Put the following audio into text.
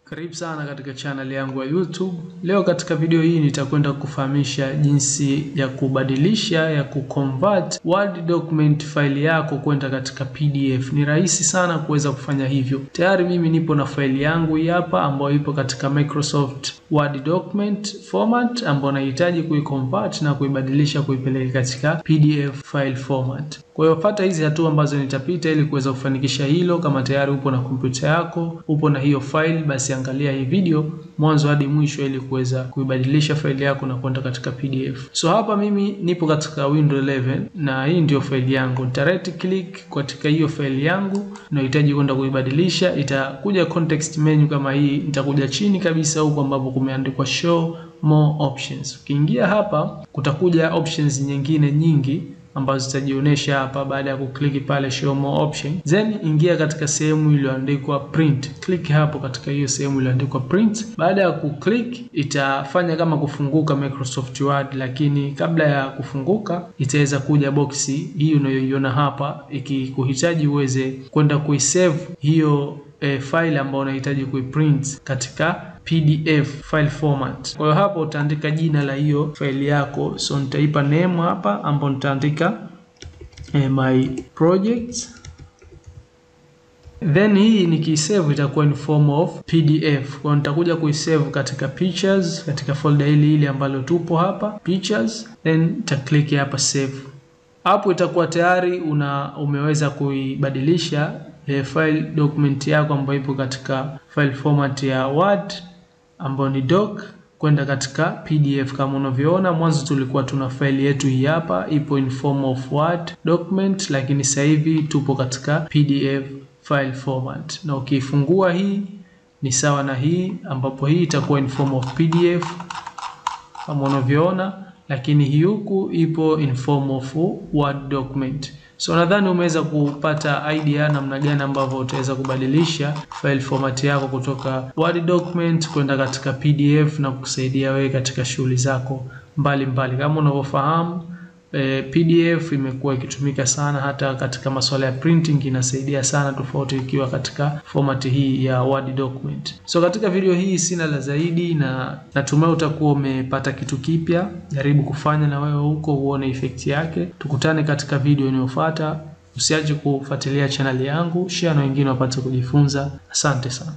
Karibu sana katika channel yangu ya YouTube. Leo katika video hii nitakwenda kufahamisha jinsi ya kubadilisha, ya kuconvert Word document file yako kwenda katika PDF. Ni rahisi sana kuweza kufanya hivyo. Tayari mimi nipo na file yangu hii hapa ambayo ipo katika Microsoft Word document format ambayo nahitaji kuiconvert na kuibadilisha kuipeleka katika PDF file format. Kwa hiyo fuata hizi hatua ambazo nitapita ili kuweza kufanikisha hilo. Kama tayari upo na kompyuta yako, upo na hiyo file, basi angalia hii video mwanzo hadi mwisho ili kuweza kuibadilisha file yako na kwenda katika PDF. So hapa mimi nipo katika Windows 11 na hii ndio file yangu. Nita right click katika hiyo file yangu na nahitaji kwenda kuibadilisha. Itakuja context menu kama hii, nitakuja chini kabisa huko ambapo kumeandikwa show more options. Ukiingia hapa kutakuja options nyingine nyingi ambazo zitajionyesha hapa baada ya kuklik pale show more option. Then ingia katika sehemu iliyoandikwa print. Click hapo katika hiyo sehemu iliyoandikwa print. Baada ya kuklik itafanya kama kufunguka Microsoft Word, lakini kabla ya kufunguka itaweza kuja boxi hii unayoiona hapa ikikuhitaji uweze kwenda kuisave hiyo file ambayo unahitaji kuiprint katika PDF file format. Kwa hiyo hapo utaandika jina la hiyo file yako. So nitaipa name hapa ambapo nitaandika my project. Then hii nikisave itakuwa in form of PDF. Kwa nitakuja kuisave katika pictures, katika folder ile ambalo tupo hapa, pictures, then nita click hapa save. Hapo itakuwa tayari umeweza kuibadilisha file document yako ambayo ipo katika file format ya Word ambayo ni doc kwenda katika PDF. Kama unavyoona mwanzo tulikuwa tuna file yetu hii hapa ipo in form of Word document, lakini sasa hivi tupo katika PDF file format. Na ukifungua hii ni sawa na hii ambapo hii itakuwa in form of PDF kama unavyoona, lakini hii huku ipo in form of Word document. So nadhani umeweza kupata idea namna gani ambavyo utaweza kubadilisha file format yako kutoka Word document kwenda katika PDF na kukusaidia wewe katika shughuli zako mbalimbali. Kama unavyofahamu PDF imekuwa ikitumika sana hata katika masuala ya printing, inasaidia sana tofauti ikiwa katika format hii ya Word document. So katika video hii sina la zaidi, na natumai utakuwa umepata kitu kipya. Jaribu kufanya na wewe huko uone effect yake. Tukutane katika video inayofuata. Usiache kufuatilia channel yangu, share na wengine wapate kujifunza. Asante sana.